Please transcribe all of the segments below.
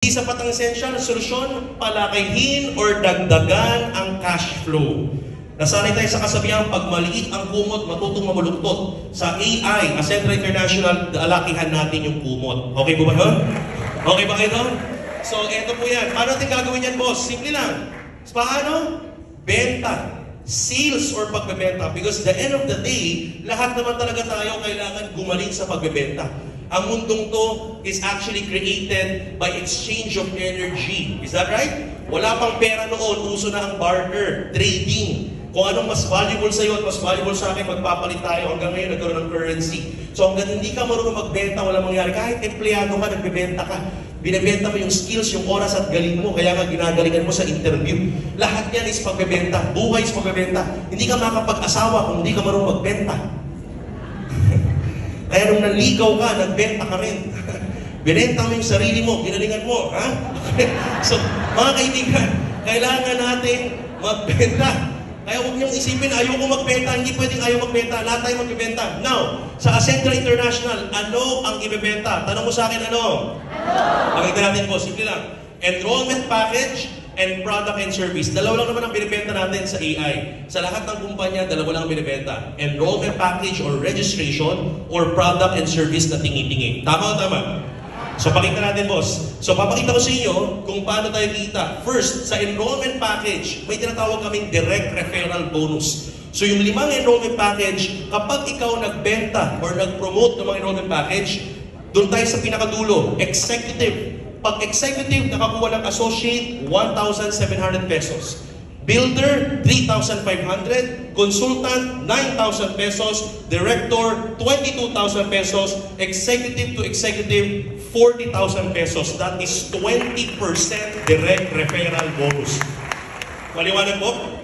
Hindi sapat ang essential, solusyon, palakihin or dagdagan ang cash flow. Nasanay tayo sa kasabihan, pag maliit ang kumot, matutong mamuluktot. Sa AI, Ascentra International, alakihan natin yung kumot. Okay po ba yun? Okay ba kayo? So, eto po yan. Paano natin gagawin yan, boss? Simple lang. Paano? Benta. Sales or pagbebenta. Because the end of the day, lahat naman talaga tayo kailangan gumaling sa pagbebenta. Ang mundong to is actually created by exchange of energy. Is that right? Wala pang pera noon, uso na ang barter, trading. Kung anong mas valuable sa iyo at mas valuable sa akin, magpapalit tayo. Hanggang ngayon, nagkaroon ng currency. So hanggang hindi ka marunong magbenta, walang mangyari. Kahit empleyado ka, nagbebenta ka. Binibenta mo yung skills, yung oras at galing mo. Kaya nga ginagalingan mo sa interview. Lahat yan is pagbebenta. Buhay is pagbebenta. Hindi ka makapag-asawa kung hindi ka marunong magbenta. Kaya nung naligaw ka, nagbenta ka rin. Binenta mo yung sarili mo, ginalingan mo. Ha? So, mga kaibigan, kailangan natin magbenta. Kaya huwag niyong isipin, ayoko magbenta, hindi pwedeng ayaw magbenta, lahat tayo magbenta. Now, sa Ascentra International, ano ang ibebenta? Tanong mo sa akin, ano? Pakita natin po, simple lang. Enrollment package and product and service. Dalawa lang naman ang binibenta natin sa AI. Sa lahat ng kumpanya, dalawa lang ang binibenta. Enrollment package or registration or product and service na tingi-tingi. Tama o tama? So, pakita natin, boss. So, papakita ko sa inyo kung paano tayo kita. First, sa enrollment package, may tinatawag kaming direct referral bonus. So, yung 5 enrollment package, kapag ikaw nagbenta or nag-promote ng mga enrollment package, doon tayo sa pinakadulo, executive. Pag executive, nakakuha ng associate, 1,700 pesos. Builder, 3,500. Consultant, 9,000 pesos. Director, 22,000 pesos. Executive to executive, 40,000 pesos. That is 20% direct referral bonus. Maliwanag po?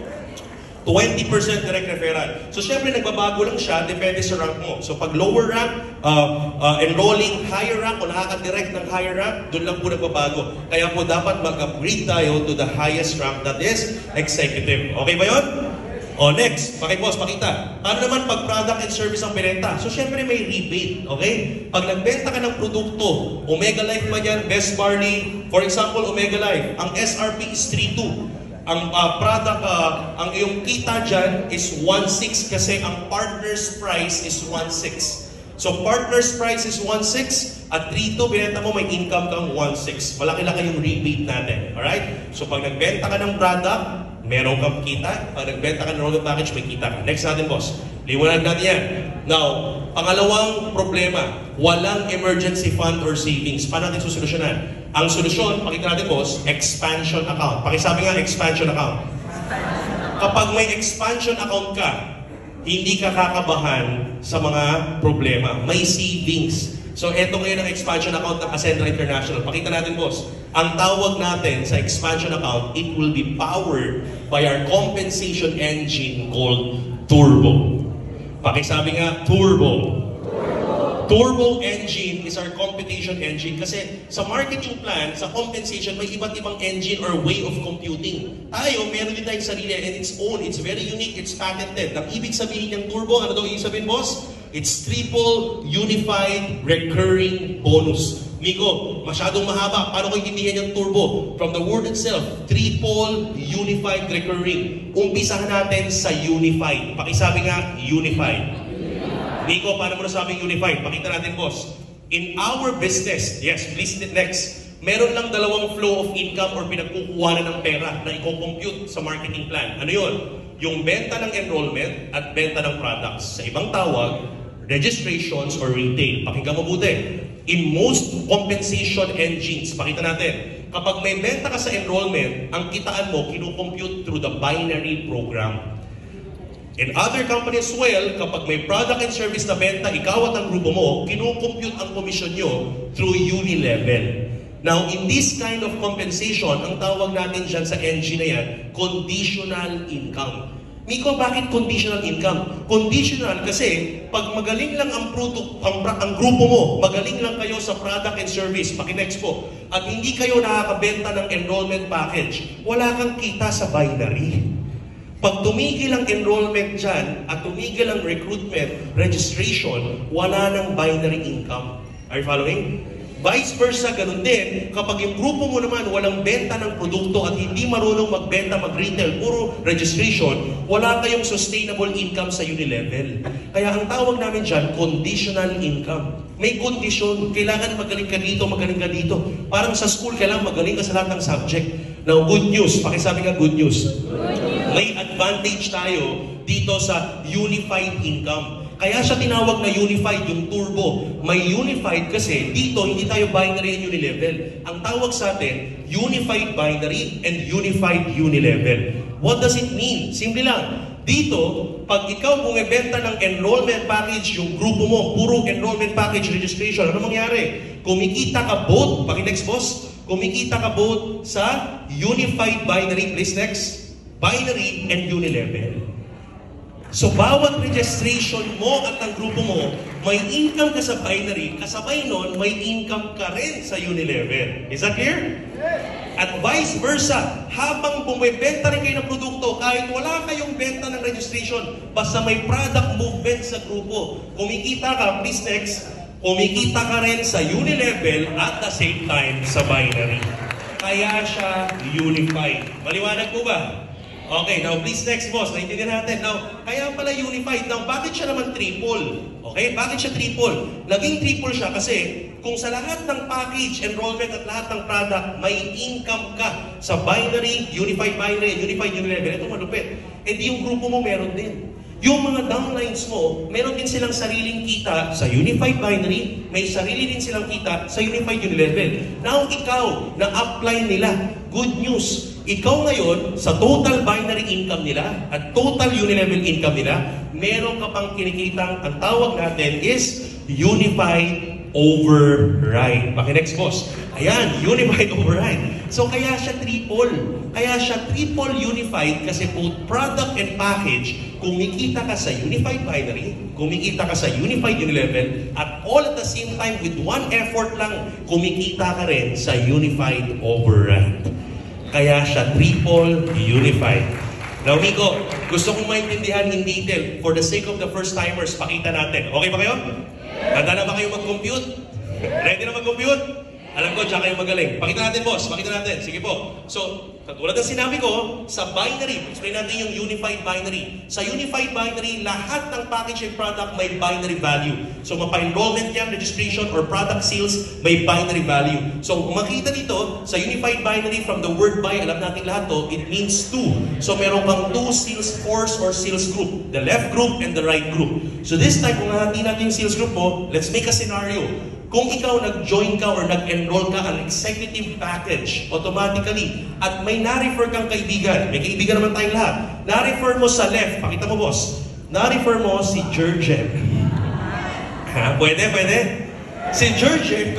20% direct referral. So, syempre, nagbabago lang siya, depende sa rank mo. So, pag lower rank, enrolling higher rank o nakaka-direct ng higher rank, doon lang po nagbabago. Kaya po dapat mag-upgrade tayo to the highest rank, that is executive. Okay ba yun? O, next. Boss, pakita. Paano naman pag product and service ang binenta? So, syempre, may rebate. Okay? Pag nagbenta ka ng produkto, Omega Life ba yan? Best Barley? For example, Omega Life. Ang SRP is 3.2. Ang product, ang iyong kita dyan is 1.6 kasi ang partner's price is 1.6. So partner's price is 1.6 at 3.2 binenta mo may income kang 1.6. Malaki-laki yung rebate natin. Alright? So pag nagbenta ka ng product, meron kang kita. Pag nagbenta ka ng enrollment package, may kita ka. Next natin, boss. Liwanag natin yan. Now, pangalawang problema, walang emergency fund or savings. Paano natin susolusyonan? Ang solusyon, pakita natin, boss, expansion account. Pakisabi nga, expansion account. Kapag may expansion account ka, hindi ka kakabahan sa mga problema. May savings. So, eto ngayon ang expansion account ng Ascentra International. Pakita natin, boss. Ang tawag natin sa expansion account, it will be powered by our compensation engine called Turbo. Pakisabi nga, Turbo. Turbo engine is our computation engine kasi sa marketing plan, sa compensation, may iba't ibang engine or way of computing. Tayo, meron din tayong sarili and its own. It's very unique, it's patented. Ang ibig sabihin ng turbo, ano daw ibig sabihin, boss? It's triple unified recurring bonus. Miko, masyadong mahaba. Paano ko intindihan yung turbo? From the word itself, triple unified recurring. Umpisahan natin sa unified. Pakisabi nga, unified. Nico, paano mo nasabing unified? Pakita natin, boss. In our business, yes, please next. Meron lang dalawang flow of income or pinagkukuhanan ng pera na i-compute sa marketing plan. Ano yun? Yung benta ng enrollment at benta ng products. Sa ibang tawag, registrations or retail. Pakinggan mabuti. In most compensation engines, pakita natin, kapag may benta ka sa enrollment, ang kitaan mo, kinukompute through the binary program. In other companies as well, kapag may product and service na benta, ikaw at ang grupo mo, kinukompute ang komisyon nyo through uni-level. Now, in this kind of compensation, ang tawag natin dyan sa engine na yan, conditional income. Miko, bakit conditional income? Conditional kasi, pag magaling lang ang grupo mo, magaling lang kayo sa product and service, pakinext po, at hindi kayo nakakabenta ng enrollment package, wala kang kita sa binary. Pag tumigil ang enrollment dyan at tumigil ang recruitment, registration, wala nang binary income. Are you following? Vice versa, ganun din, kapag yung grupo mo naman walang benta ng produkto at hindi marunong magbenta, mag-retail, puro registration, wala kayong sustainable income sa Unilevel. Kaya ang tawag namin dyan, conditional income. May kondisyon, kailangan magaling ka dito, magaling ka dito. Parang sa school, kailangan magaling ka sa lahat ng subject. Now, good news, pakisabi ka good news. May advantage tayo dito sa unified income. Kaya siya tinawag na unified, yung turbo. May unified kasi dito hindi tayo binary and unilevel. Ang tawag sa atin, unified binary and unified unilevel. What does it mean? Simple lang. Dito, pag ikaw bumibenta ng enrollment package, yung grupo mo, puro enrollment package registration, ano mangyari? Kumikita ka both, paki-next boss, kumikita ka both sa unified binary, please next, binary and unilevel. So, bawat registration mo at ng grupo mo, may income ka sa binary, kasabay nun, may income ka rin sa unilevel. Is that clear? Yes. At vice versa, habang bumibenta rin kayo ng produkto, kahit wala kayong benta ng registration, basta may product movement sa grupo, kumikita ka, please next, kumikita ka rin sa unilevel at the same time sa binary. Kaya siya unified. Maliwanag po ba? Okay, now please next boss, naintindihan natin. Now, kaya pala unified. Now, bakit siya naman triple? Okay, bakit siya triple? Naging triple siya kasi kung sa lahat ng package, enrollment at lahat ng product, may income ka sa binary, unified binary, unified unilevel, ito malupit. Eh di yung grupo mo meron din. Yung mga downlines mo, meron din silang sariling kita sa unified binary, may sarili din silang kita sa unified unilevel. Now, ikaw, na-apply nila. Good news. Ikaw ngayon, sa total binary income nila at total unilevel income nila, meron ka pang kinikitang, ang tawag natin is unified override. Next boss. Ayan, unified override. So kaya siya triple. Kaya siya triple unified kasi both product and package, kumikita ka sa unified binary, kumikita ka sa unified unilevel, at all at the same time with one effort lang, kumikita ka rin sa unified override. Kaya siya triple unified. Now, Nico, gusto kong maintindihan in detail. For the sake of the first-timers, pakita natin. Okay ba kayo? Handa na ba kayo mag-compute? Ready na mag-compute? Alam ko, tsaka kayo magaling. Pakita natin, boss. Pakita natin. Sige po. So, katulad ng sinabi ko, sa binary, explain natin yung unified binary. Sa unified binary, lahat ng package and product may binary value. So, mapa-enrollment yan, registration, or product sales, may binary value. So, kung makita dito, sa unified binary, from the word buy, alam natin lahat to, it means two. So, meron kang two sales force or sales group. The left group and the right group. So, this time, kung hahati natin yung sales group mo, let's make a scenario. Kung ikaw nag-join ka or nag-enroll ka ang executive package, automatically, at may na-refer kang kaibigan, may kaibigan naman tayong lahat, na-refer mo sa left, pakita mo boss, na-refer mo si Jurgen. Ha? Pwede? Si Jurgen,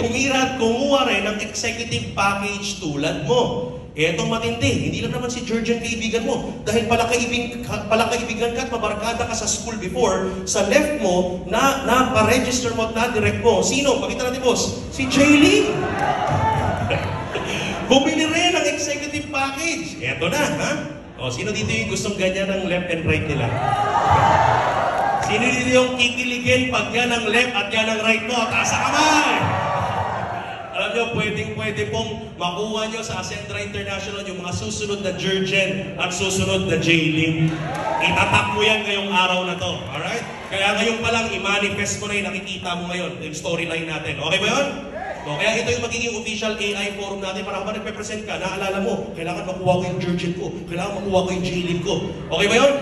kumuha rin ng executive package tulad mo. Etong matindi, hindi lang naman si Jurgen kaibigan mo. Dahil palakaibigan ka at mabarkada ka sa school before, sa left mo, pa-register mo at na-direct mo. Sino? Pakita natin, boss. Si Jaylee. Bumili rin ng executive package. Eto na, ha? O, sino dito yung gustong ganyan ng left and right nila? Sino dito yung kikiligin pag yan ang left at yan ang right mo? Taas ang kamay! Alam nyo, pwede pong makuha nyo sa Ascendra International yung mga susunod na Jurgen at susunod na Jaylee. Itatak mo yan ngayong araw na to. Alright? Kaya ngayon pa lang, i-manifest mo na yung nakikita mo ngayon, yung storyline natin. Okay ba yun? So, kaya ito yung magiging official AI forum natin para kapag nagpe-present ka, naalala mo, kailangan makuha ko yung Jurgen ko, kailangan makuha ko yung Jaylee ko. Okay ba yun?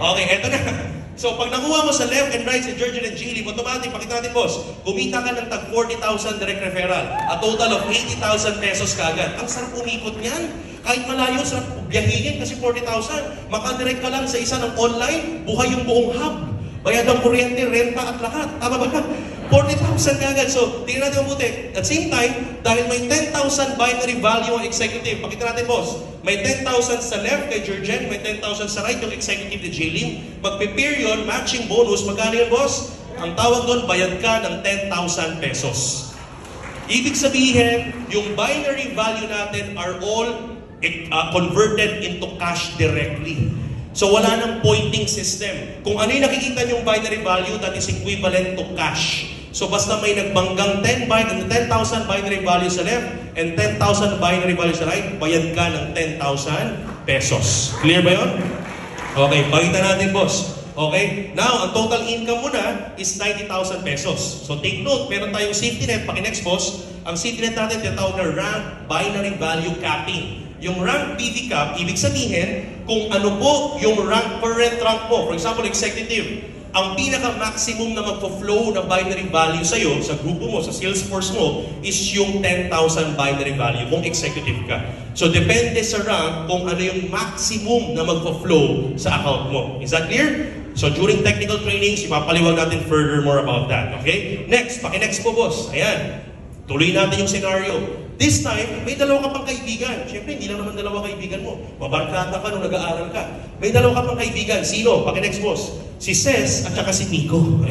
Okay, eto na. So, pag nakuha mo sa left and right si Jurgen and Jaylee, automatic, pakita natin, boss, kumita ka ng tag 40,000 direct referral. A total of 80,000 pesos kagad. Ang sarap umikot niyan. Kahit malayo, sarap biyahihin kasi 40,000. Makadirect ka lang sa isa ng online, buhay yung buong hub. Bayad ang kuryente, renta at lahat. Tama ba? 40,000 kagad. So, tingnan natin mabuti. At same time, dahil may 10,000 binary value ang executive, pakita natin, boss, may 10,000 sa left kay Jurgen, may 10,000 sa right yung executive ni Jaylee. Magpe-period, matching bonus, magkano yun, boss? Ang tawag doon, bayad ka ng 10,000 pesos. Ibig sabihin, yung binary value natin are all converted into cash directly. So wala nang pointing system. Kung ano yung nakikita niyong binary value, that is equivalent to cash. So basta may nagbanggang 10,000 binary value sa left and 10,000 binary value sa right, bayad ka ng 10,000 pesos. Clear ba yun? Okay, pakita natin, boss. Okay, now, ang total income mo na is 90,000 pesos. So take note, meron tayong safety net, paki-next, boss. Ang safety net natin, tinatawag na rank binary value capping. Yung rank BV cap, ibig sabihin, kung ano po yung current rank mo. For example, executive. Ang pinaka-maximum na magpo-flow na binary value sa'yo, sa grupo mo, sa Salesforce mo, is yung 10,000 binary value kung executive ka. So, depende sa rank kung ano yung maximum na magpo-flow sa account mo. Is that clear? So, during technical trainings, ipapaliwag natin further more about that. Okay? Next, paki-next po, boss. Ayan. Tuloy natin yung scenario. This time, may dalawa ka pang kaibigan. Siyempre, hindi lang naman dalawa kaibigan mo. Mabarkada ka nung nag-aaral ka. May dalawa ka pang kaibigan. Sino? Paki-next, boss. Si Ces at saka si Miko.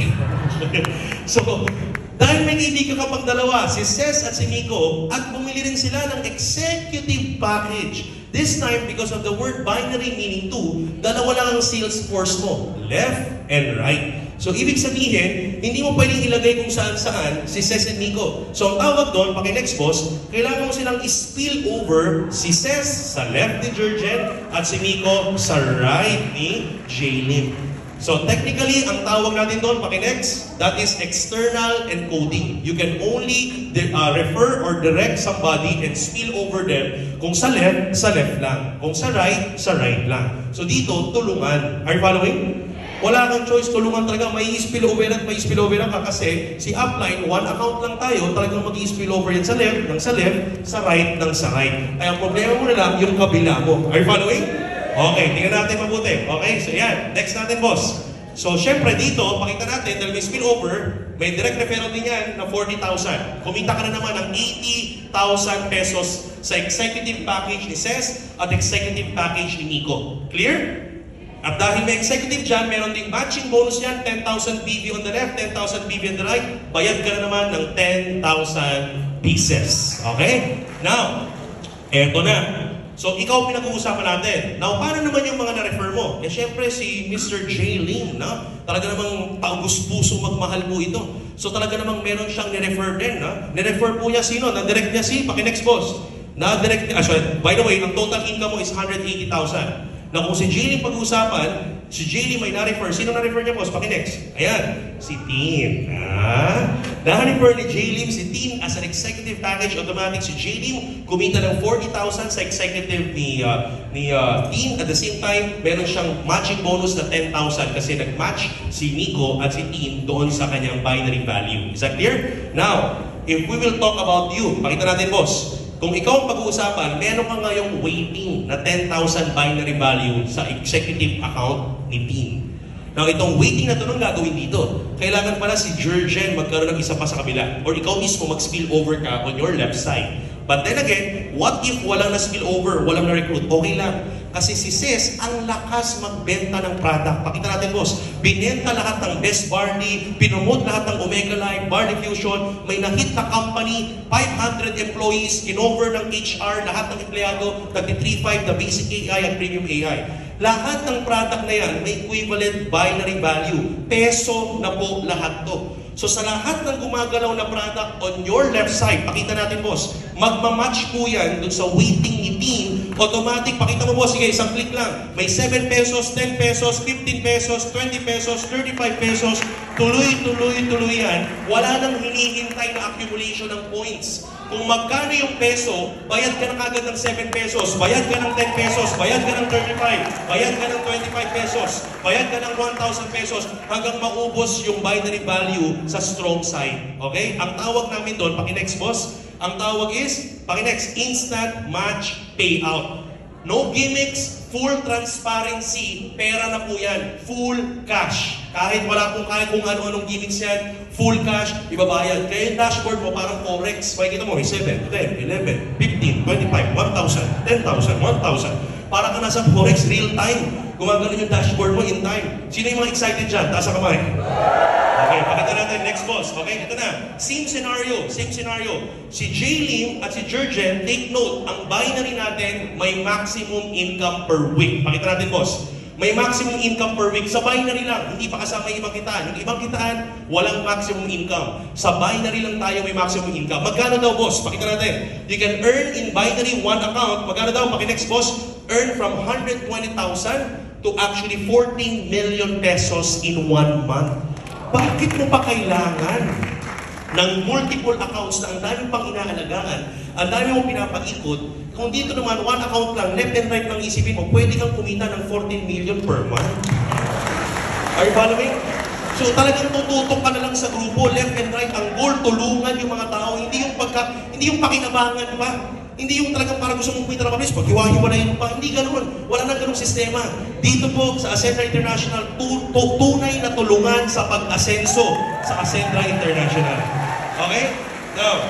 So, dahil may kaibigan ka pang dalawa, si Ces at si Miko, at bumili rin sila ng executive package. This time, because of the word binary meaning two, dalawa lang ang sales force mo. Left and right. So, ibig sabihin, hindi mo pwedeng ilagay kung saan-saan si Ces and Miko. So, ang tawag doon, paki-next, boss, kailangan mo silang spill over si Ces sa left ni Jurgen at si Miko sa right ni Jaylin. So, technically, ang tawag natin doon, paki-next, that is external encoding. You can only refer or direct somebody and spill over them kung sa left lang. Kung sa right lang. So, dito, tulungan. Are you following? Wala kang choice, tulungan talaga. May spillover at may spillover ka kasi si upline, one account lang tayo, talagang mag-spillover yan sa left, sa right, sa right. Ay, ang problema mo na lang, yung kabila mo. Are you following? Okay, tingnan natin mabuti. Okay, so yan. Next natin, boss. So, syempre dito, pakita natin, dahil may spillover, may direct referral din yan na 40,000. Kumita ka na naman ng 80,000 pesos sa executive package ni Ces at executive package ni Miko. Clear? At dahil may executive dyan, meron ding matching bonus yan, 10,000 BV on the left, 10,000 BV on the right, bayad ka na naman ng 10,000 pieces. Okay? Now, eto na. So, ikaw pinag-uusapan natin. Now, paano naman yung mga na-refer mo? Eh, syempre, si Mr. J. Ling, no? Talaga namang tagus-puso magmahal po ito. So, talaga namang meron siyang ni-refer din, no? Ni-refer po niya sino? Na-direct niya si, paki-next, boss. Na-direct, by the way, ang total income mo is 180,000. Na kung si Jaylee pag-uusapan, si Jaylee may na-refer. Sino na-refer niya, boss? Paki-next. Ayan, si Tin. Na-refer ni Jaylee si Tin as an executive package. Automatic si Jaylee kumita ng 40,000 sa executive ni Tin. At the same time, meron siyang matching bonus na 10,000 kasi nag-match si Miko at si Tin doon sa kanyang binary value. Is that clear? Now, if we will talk about you, pakita natin, boss. Kung ikaw ang pag-uusapan, meron ka ngayong waiting na 10,000 binary value sa executive account ni Tin. Now, itong waiting na ito nung gagawin dito, kailangan pala si Jurgen magkaroon ng isa pa sa kabila. Or ikaw mismo mag-spill over ka on your left side. But then again, what if walang na-spill over, walang na-recruit? Okay lang. Kasi si Ces, ang lakas magbenta ng product. Pakita natin, boss. Binenta lahat ng Best Barley, pinumot lahat ng Omega Life, Barley Fusion, may nakit na company, 500 employees, kinover ng HR, lahat ng empleyado, nagti-3.5 na basic AI at premium AI. Lahat ng product na yan may equivalent binary value. Peso na po lahat to. So sa lahat ng gumagalaw na product on your left side, pakita natin, boss, magmamatch po yan dun sa weighting ni Tin. Automatic, pakita mo, boss, sige, isang click lang. May 7 pesos, 10 pesos, 15 pesos, 20 pesos, 35 pesos, tuloy yan. Wala nang hinihintay na accumulation ng points. Kung magkano yung peso, bayad ka na kagad ng 7 pesos, bayad ka ng 10 pesos, bayad ka ng 35, bayad ka ng 25 pesos, bayad ka ng 1,000 pesos, hanggang maubos yung binary value sa strong side. Okay? Ang tawag namin doon, paki-next, boss, ang tawag is, paki-next, instant match payout. No gimmicks, full transparency, pera na po yan, full cash. Kahit kung ano-anong gimmicks yan, full cash, ibabayad. Kaya yung dashboard mo parang Forex. Makikita mo, 7, 10, 11, 15, 25, 1,000, 10,000, 1,000. Para ka nasa Forex real time. Gumagano yung dashboard mo in time. Sino yung mga excited dyan? Taas ang kamay. Okay, pakita natin. Next, boss. Okay, ito na. Same scenario. Si Jaylee at si Jurgen, take note, ang binary natin may maximum income per week. Pakita natin, boss. May maximum income per week. Sa binary lang, hindi pa kasama yung ibang kitaan. Yung ibang kitaan, walang maximum income. Sa binary lang tayo may maximum income. Magkano daw, boss? Pakita natin. You can earn in binary one account. Magkano daw? Next, boss. Earn from 120,000 to actually 14 million pesos in 1 month. Bakit mo pa kailangan ng multiple accounts na ang dami pang inaalagaan, ang dami mong pinapag-ikot, kung dito naman, one account lang, left and right lang isipin mo, pwede kang kumita ng 14 million per month. Are you following? So talagang tututok ka na lang sa grupo, left and right, ang goal, tulungan yung mga tao, hindi yung pakinabangan pa. Hindi yung talagang parang gusto mong kumita ng mabilis, pag-hiwa-hiwalayin pa, hindi ganoon. Wala nang ganoong sistema. Dito po sa Ascendra International, tunay na tulungan sa pag-asenso sa Ascendra International. Okay? Now,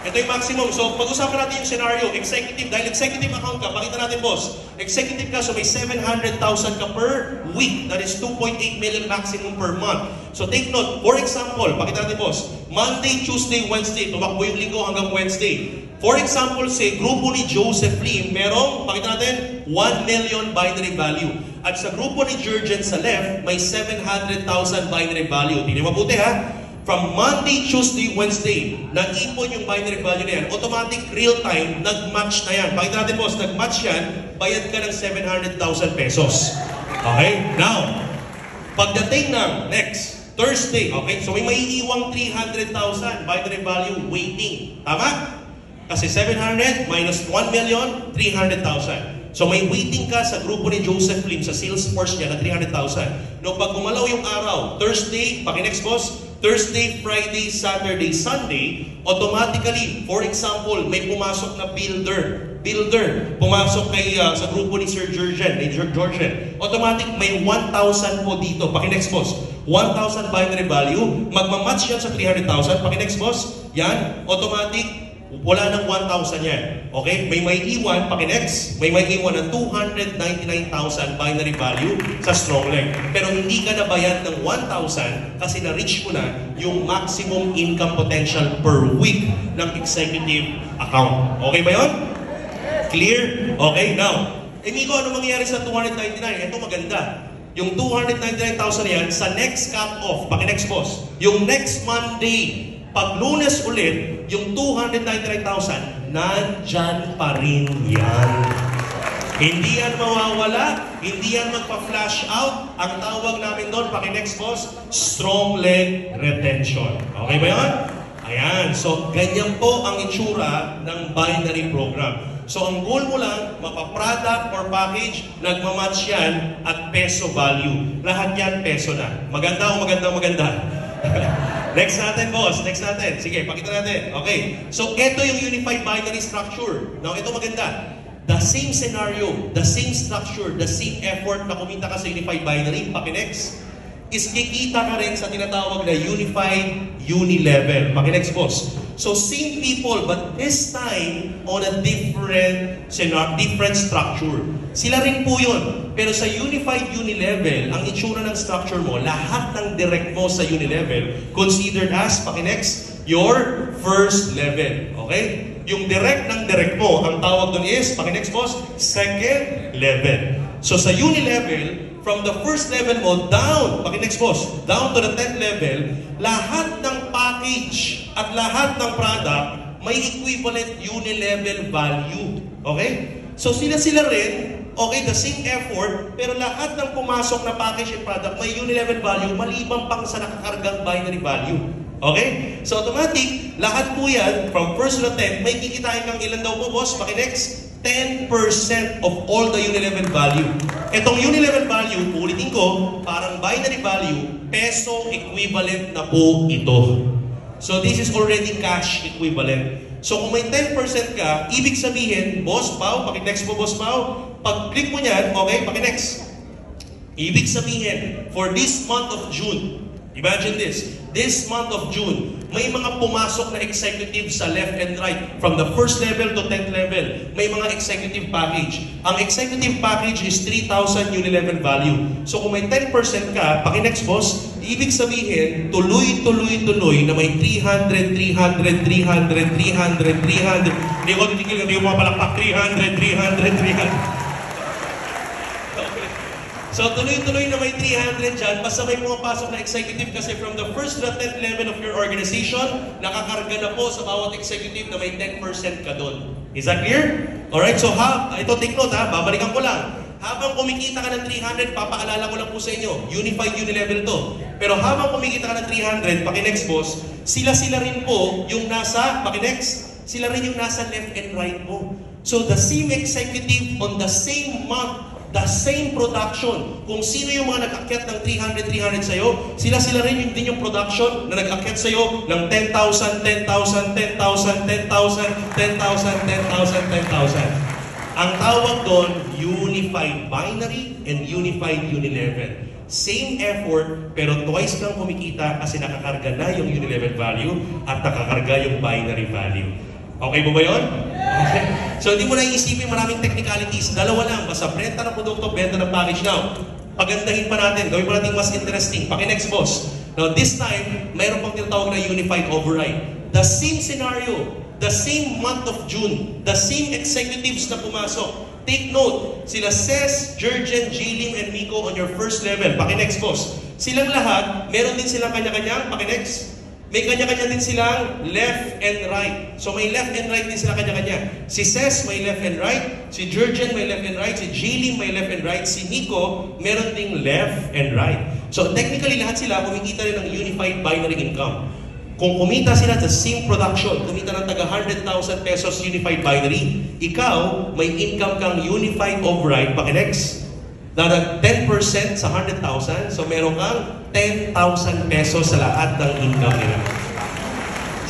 ito yung maximum. So, pag-usapan natin yung scenario, executive. Dahil executive account ka, pakita natin, boss. Executive ka, so may 700,000 ka per week. That is 2.8 million maximum per month. So, take note. For example, pakita natin, boss. Monday, Tuesday, Wednesday. Tumakbo yung linggo hanggang Wednesday. For example, say, grupo ni Joseph Lim, merong, pakita natin, 1 million binary value. At sa grupo ni Jurgen sa left, may 700,000 binary value. Tingnan mabuti, ha? From Monday, Tuesday, Wednesday, nag-ipon yung binary value na yan. Automatic, real-time, nag-match na yan. Pakita natin, boss, nag-match yan, bayad ka ng 700,000 pesos. Okay? Now, pagdating ng next Thursday, okay? So, may maiiwang 300,000 binary value waiting. Tama? Kasi 700 minus 1 million, 300,000. So may waiting ka sa grupo ni Joseph Lim sa Salesforce niya na 300,000. No, pag gumalaw yung araw, Thursday, paki-next, boss, Thursday, Friday, Saturday, Sunday, automatically, for example, may pumasok na builder, pumasok kay sa grupo ni Sir Jurgen, automatic may 1,000 po dito. Paki-next, boss. 1,000 binary value, magmamatch yan sa 300,000. Paki-next, boss. Yan, automatic, wala ng 1,000 yan. Okay? May iwan, paki-next, may iwan ng 299,000 binary value sa strong leg. Pero hindi ka nabayad ng 1,000 kasi na-reach mo na yung maximum income potential per week ng executive account. Okay ba yun? Clear? Okay, now, Nico, ano mangyayari sa 299? Ito maganda. Yung 299,000 yan, sa next cut-off, paki-next, boss, yung next Monday, pag Lunes ulit, yung 299,000, nandyan pa rin yan. Hindi yan mawawala, hindi yan magpa-flash out. Ang tawag namin doon, paki-next, boss, strong leg retention. Okay ba yun? Ayan, so ganyan po ang itsura ng binary program. So ang goal mo lang, mapa-product or package, nagmamatch yan at peso value. Lahat yan peso na. Maganda o maganda? Next natin, boss. Next natin. Sige, pakita natin. Okay. So, ito yung unified binary structure. Now, ito maganda. The same scenario, the same structure, the same effort na kumita ka sa unified binary, paki-next, is kikita ka rin sa tinatawag na unified uni-level. Paki-next, boss. So, same people, but this time on a different structure. Sila rin po yun. Pero sa unified uni-level, ang itsura ng structure mo, lahat ng direct mo sa uni-level, considered as, paki-next, your first level. Okay? Yung direct ng direct mo, ang tawag doon is, paki-next, boss, second level. So sa uni-level, from the first level mo down, paki-next, boss, down to the 10th level, lahat ng package at lahat ng product may equivalent uni-level value. Okay? So sila rin, okay, the same effort, pero lahat ng pumasok na package and product may uni-level value maliban pang sa nakakargang binary value. Okay? So automatic, lahat po yan, from first to 10, may kikitain kang ilan daw po, boss? Paki-next, 10% of all the uni-level value. Itong uni-level value, ulitin ko, parang binary value, peso equivalent na po ito. So this is already cash equivalent. So kung may 10% ka, ibig sabihin, Boss Pao, paki-next po, Boss Pao, pag-click mo niyan, okay, paki-next. Ibig sabihin, for this month of June, imagine this month of June, may mga pumasok na executive sa left and right, from the first level to 10th level, may mga executive package. Ang executive package is 3,000 uni-level value. So kung may 10% ka, paki-next, boss, ibig sabihin, tuloy na may 300. Hindi ko titigil, hindi ko mapalakpak, 300. Okay. So tuloy-tuloy na may 300 dyan, basta may pumapasok na executive kasi from the first to the 10th level of your organization, nakakarga na po sa bawat executive na may 10% ka doon. Is that clear? Alright, so ito take note ha, babalikan ko lang. Habang kumikita ka ng 300, papaalala ko lang po sa inyo, unified unilevel to. Pero habang kumikita ka ng 300, paki-next boss, sila-sila rin po yung nasa, paki-next, sila rin yung nasa left and right mo. So the same executive on the same month, the same production. Kung sino yung mga nag-akyat ng 300 sa'yo, sila-sila rin yung din yung production na nag-akyat sa'yo ng 10,000, 10,000, 10,000, 10,000, 10,000, 10,000, 10,000. Ang tawag doon, unified binary and unified unilevel. Same effort, pero twice kang kumikita kasi nakakarga na yung unilevel value at nakakarga yung binary value. Okay po ba yun? Okay. So hindi mo na iisipin maraming technicalities. Dalawa lang, basta benta ng produkto, benta ng package. Now, pagandahin pa natin, gawin pa natin mas interesting. Paki-next boss. Now this time, mayroon pang tinatawag na unified override. The same scenario, the same month of June, the same executives na pumasok. Take note, sila Ces, Jurgen, Jilim, and Miko on your first level. Paki-next boss. Silang lahat, meron din silang kanya-kanyang, paki-next. May kanya-kanya din silang left and right. So may left and right din sila kanya-kanya. Si Ces may left and right, si Jurgen may left and right, si Jilim may left and right, si Nico meron ding left and right. So technically lahat sila kumikita rin ng unified binary income. Kung kumita sila sa same production, kumita ng taga 100,000 pesos unified binary, ikaw may income kang unified override, paki-next, na 10% sa 100,000, so meron kang 10,000 pesos sa lahat ng income nila.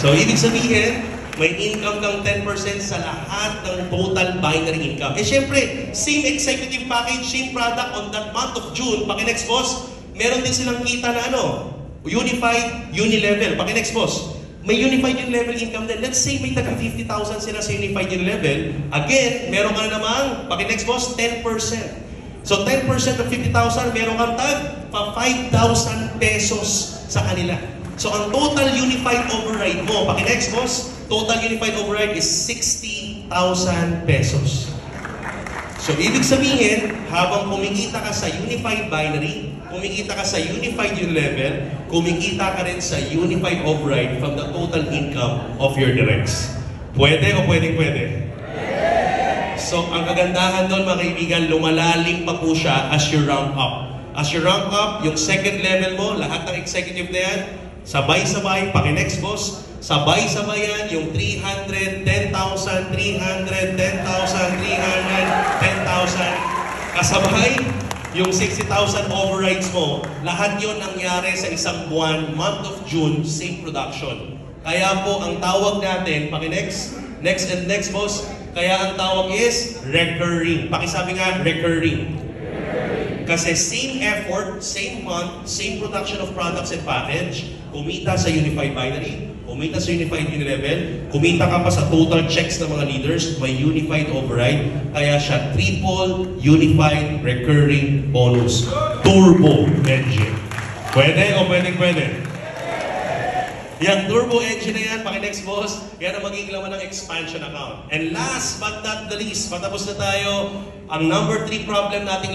So, ibig sabihin, may income kang 10% sa lahat ng total binary income. Eh, syempre, same executive package, same product on that month of June, paki-next boss, meron din silang kita na unified unilevel. Paki-next boss, may unified unilevel income din. Let's say may taga 50,000 sila sa unified unilevel. Again, meron ka na namang, paki-next boss, 10%. So 10% of 50,000, meron kang tag pa 5,000 pesos sa kanila. So ang total unified override mo, paki-next boss, total unified override is 60,000 pesos. So ibig sabihin, habang kumikita ka sa unified binary, kumikita ka sa unified unilevel, kumikita ka rin sa unified override from the total income of your directs. Pwede o pwede? So, ang kagandahan doon, mga kaibigan, lumalalim pa po siya as you rank up. As you rank up, yung second level mo, lahat ng executive na yan, sabay-sabay, paki-next boss, sabay-sabay yan, yung 300, 10,000, 300, 10,000, 300, 10,000. Kasabay, yung 60,000 overrides mo, lahat yun nangyari sa isang buwan, month of June, same production. Kaya po, ang tawag natin, paki-next, next and next boss, kaya ang tawag is recurring. Pakisabi nga, recurring. Kasi same effort, same month, same production of products and package, kumita sa unified binary, kumita sa unified unilevel, kumita ka pa sa total checks ng mga leaders, may unified override, kaya siya triple unified recurring bonus. Turbo engine. Pwede o pwede? Yung turbo engine na yan, paki-next boss, yan ang magiging laman ng expansion account. And last but not the least, patapos na tayo, ang number 3 problem nating